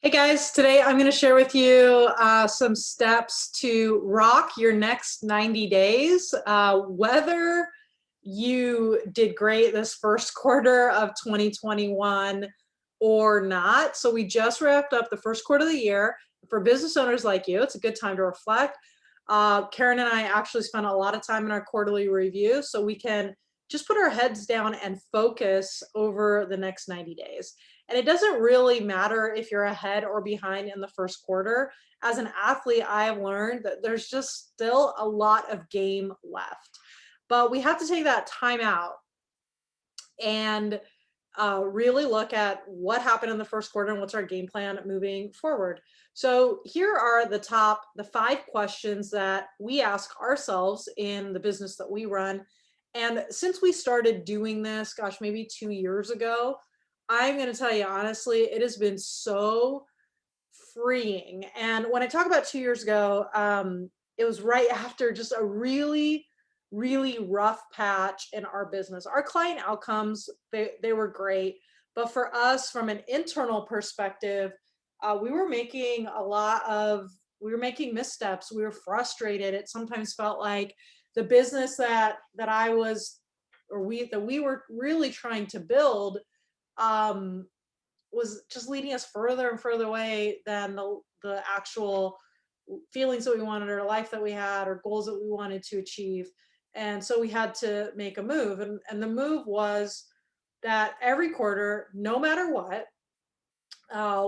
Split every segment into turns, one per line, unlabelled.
Hey guys, today I'm going to share with you some steps to rock your next 90 days. Whether you did great this first quarter of 2021 or not. So we just wrapped up the first quarter of the year. For business owners like you, it's a good time to reflect. Karen and I actually spent a lot of time in our quarterly review so we can just put our heads down and focus over the next 90 days. And it doesn't really matter if you're ahead or behind in the first quarter. As an athlete, I have learned that there's just still a lot of game left. But we have to take that time out and really look at what happened in the first quarter and what's our game plan moving forward. So here are the 5 questions that we ask ourselves in the business that we run. And since we started doing this, gosh, maybe 2 years ago, I'm going to tell you honestly, it has been so freeing. And when I talk about 2 years ago, it was right after just a really rough patch in our business. Our client outcomes, they were great. But for us, from an internal perspective, we were making we were making missteps. We were frustrated. It sometimes felt like the business that I was, that we were really trying to build, um, was just leading us further and further away than the actual feelings that we wanted, or life that we had, or goals that we wanted to achieve. And so we had to make a move. And the move was that every quarter, no matter what,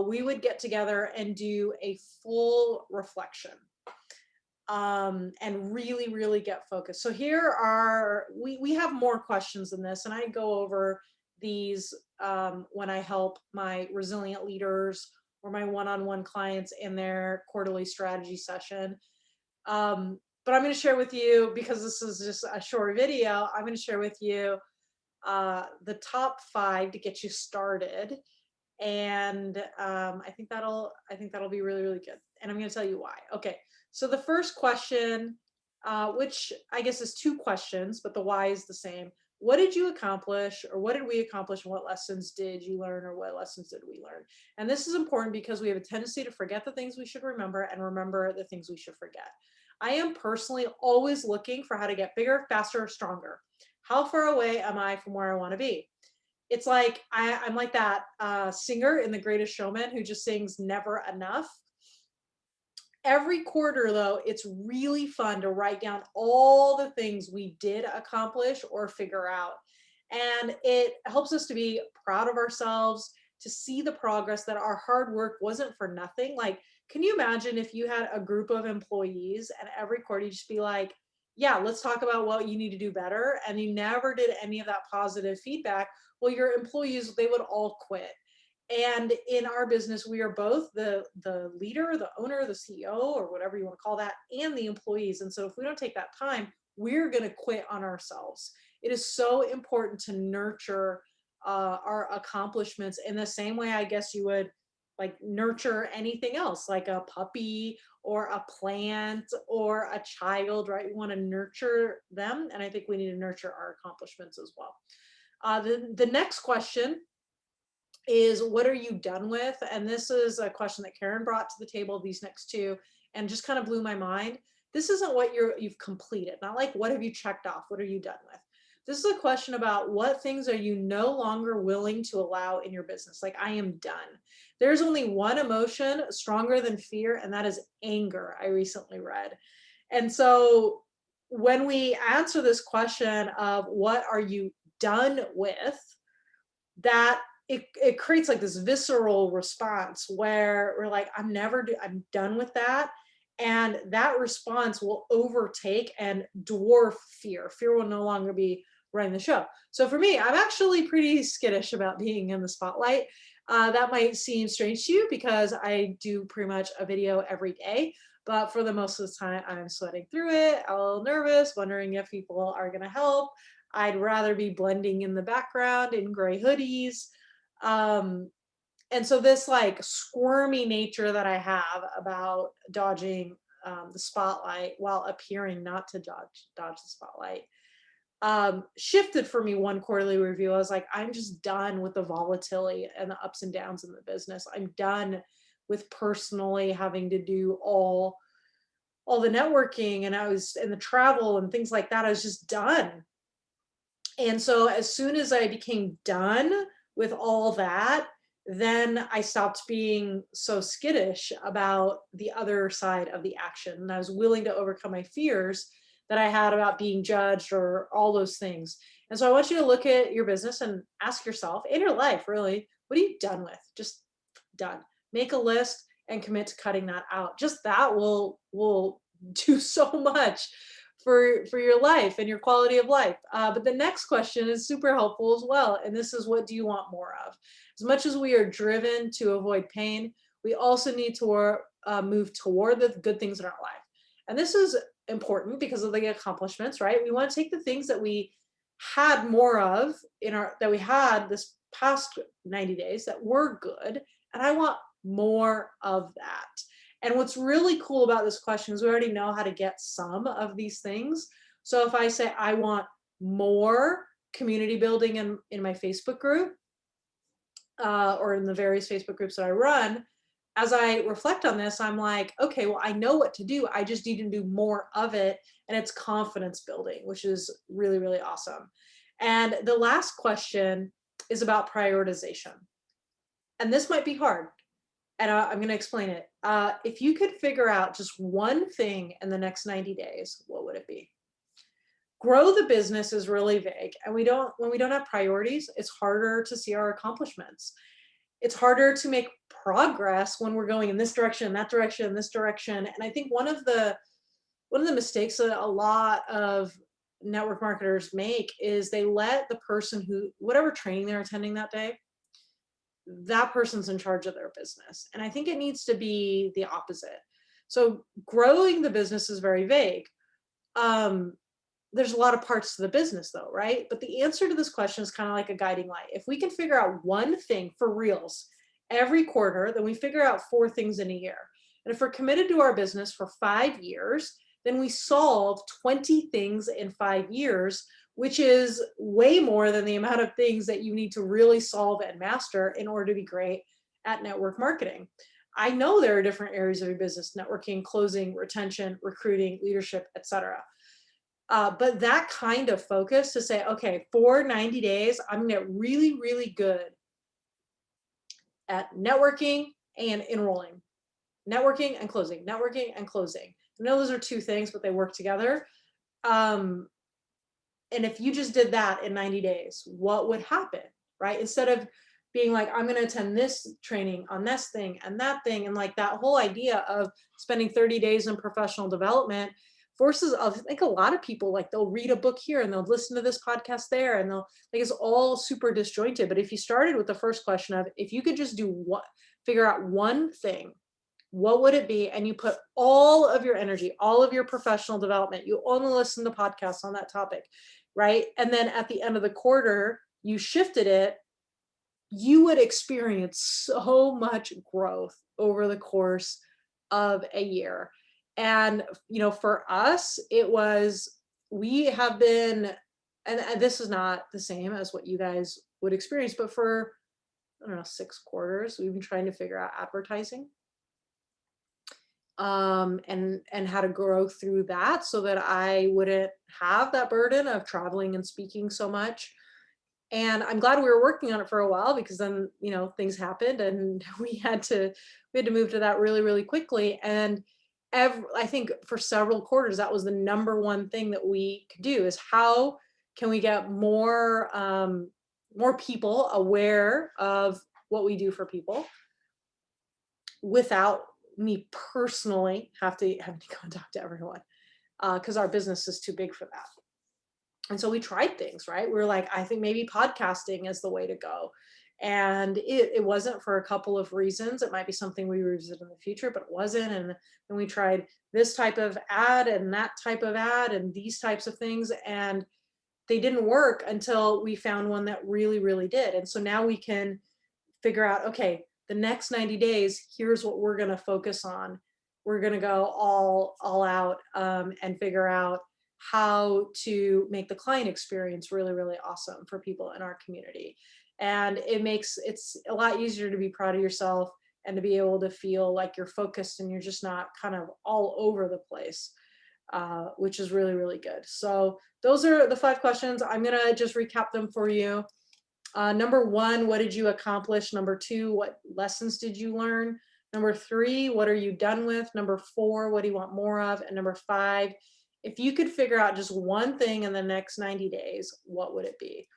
we would get together and do a full reflection, and really get focused. So here are, we have more questions than this, and I go over these when I help my resilient leaders or my one-on-one clients in their quarterly strategy session. But I'm going to share with you, because this is just a short video, I'm going to share with you the top 5 to get you started. And I think that'll be really good. And I'm going to tell you why. Okay. So the first question, which I guess is 2 questions, but the why is the same. What did you accomplish, or what did we accomplish, and what lessons did you learn, or what lessons did we learn? And this is important because we have a tendency to forget the things we should remember and remember the things we should forget. I am personally always looking for how to get bigger, faster, stronger. How far away am I from where I want to be? It's like I'm like that singer in The Greatest Showman who just sings never enough. Every quarter, though, it's really fun to write down all the things we did accomplish or figure out. And it helps us to be proud of ourselves, to see the progress, that our hard work wasn't for nothing. Like, can you imagine if you had a group of employees and every quarter you just be like, yeah, let's talk about what you need to do better, and you never did any of that positive feedback? Well, your employees, they would all quit. And in our business, we are both the leader, the owner, the CEO, or whatever you want to call that, and the employees. And so if we don't take that time, we're going to quit on ourselves. It is so important to nurture our accomplishments in the same way, I guess, you would like nurture anything else, like a puppy or a plant or a child, right? We want to nurture them. And I think we need to nurture our accomplishments as well. The next question is, what are you done with? And this is a question that Karen brought to the table, these next 2, and just kind of blew my mind. This isn't what you've completed, not like what have you checked off, what are you done with? This is a question about what things are you no longer willing to allow in your business. Like, I am done. There's only one emotion stronger than fear, and that is anger, I recently read. And so when we answer this question of what are you done with, that it creates like this visceral response where we're like, I'm done with that. And that response will overtake and dwarf fear. Fear will no longer be running the show. So for me, I'm actually pretty skittish about being in the spotlight. That might seem strange to you because I do pretty much a video every day, but for the most of the time, I'm sweating through it, a little nervous, wondering if people are going to help. I'd rather be blending in the background in gray hoodies. And so this like squirmy nature that I have about dodging the spotlight while appearing not to dodge the spotlight, shifted for me one quarterly review. I was like, I'm just done with the volatility and the ups and downs in the business. I'm done with personally having to do all the networking, and I was in the travel and things like that. I was just done. And so as soon as I became done with all that, then I stopped being so skittish about the other side of the action. And I was willing to overcome my fears that I had about being judged or all those things. And so I want you to look at your business and ask yourself, in your life, really, what are you done with? Just done. Make a list and commit to cutting that out. Just that will do so much for your life and your quality of life. But the next question is super helpful as well. And this is, what do you want more of? As much as we are driven to avoid pain, we also need to move toward the good things in our life. And this is important because of the accomplishments, right? We want to take the things that we had more of that we had this past 90 days that were good, and I want more of that. And what's really cool about this question is we already know how to get some of these things. So if I say I want more community building in my Facebook group, or in the various Facebook groups that I run, as I reflect on this, I'm like, okay, well, I know what to do. I just need to do more of it. And it's confidence building, which is really, really awesome. And the last question is about prioritization. And this might be hard, and I'm going to explain it. If you could figure out just one thing in the next 90 days, what would it be? Grow the business is really vague, and when we don't have priorities, it's harder to see our accomplishments. It's harder to make progress when we're going in this direction, that direction, this direction. And I think one of the mistakes that a lot of network marketers make is they let the person who, whatever training they're attending that day, that person's in charge of their business. And I think it needs to be the opposite. So growing the business is very vague. There's a lot of parts to the business though, right? But the answer to this question is kind of like a guiding light. If we can figure out one thing for reals every quarter, then we figure out 4 things in a year. And if we're committed to our business for 5 years, then we solve 20 things in 5 years, which is way more than the amount of things that you need to really solve and master in order to be great at network marketing. I know there are different areas of your business: networking, closing, retention, recruiting, leadership, etc. But that kind of focus to say, okay, for 90 days, I'm gonna get really, really good at networking and enrolling, networking and closing, networking and closing. I know those are 2 things, but they work together. Um, and if you just did that in 90 days, what would happen, right? Instead of being like, I'm going to attend this training on this thing and that thing, and like that whole idea of spending 30 days in professional development forces, I think a lot of people, like, they'll read a book here and they'll listen to this podcast there, and they'll, like, it's all super disjointed. But if you started with the first question of, if you could just do what, figure out one thing, what would it be? And you put all of your energy, all of your professional development, you only listen to podcasts on that topic, right? And then at the end of the quarter, you shifted it, you would experience so much growth over the course of a year. And, for us, it was, we have been, and this is not the same as what you guys would experience, but for, I don't know, 6 quarters, we've been trying to figure out advertising, and how to grow through that so that I wouldn't have that burden of traveling and speaking so much. And I'm glad we were working on it for a while, because then, things happened and we had to move to that really, really quickly. And I think for several quarters, that was the number one thing that we could do, is how can we get more people aware of what we do for people without me personally having to go and talk to everyone, because our business is too big for that. And so we tried things, right? We were like, I think maybe podcasting is the way to go. And it wasn't, for a couple of reasons. It might be something we revisit in the future, but it wasn't. And then we tried this type of ad and that type of ad and these types of things, and they didn't work until we found one that really, really did. And so now we can figure out, okay, the next 90 days, here's what we're going to focus on. We're going to go all out, and figure out how to make the client experience really, really awesome for people in our community. And it's a lot easier to be proud of yourself and to be able to feel like you're focused and you're just not kind of all over the place, which is really, really good. So those are the 5 questions. I'm going to just recap them for you. Number 1, what did you accomplish? Number 2, what lessons did you learn? Number 3, what are you done with? Number 4, what do you want more of? And number 5, if you could figure out just one thing in the next 90 days, what would it be?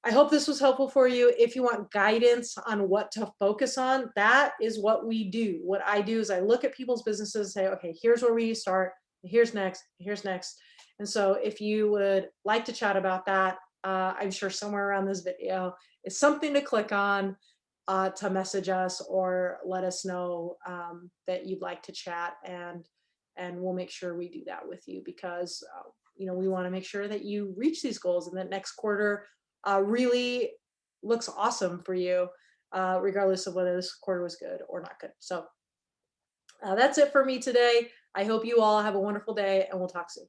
I hope this was helpful for you. If you want guidance on what to focus on, that is what we do. What I do is I look at people's businesses and say, okay, here's where we start. Here's next. Here's next. And so if you would like to chat about that, I'm sure somewhere around this video is something to click on, to message us or let us know that you'd like to chat, and we'll make sure we do that with you, because we want to make sure that you reach these goals and that next quarter really looks awesome for you, regardless of whether this quarter was good or not good. So that's it for me today. I hope you all have a wonderful day, and we'll talk soon.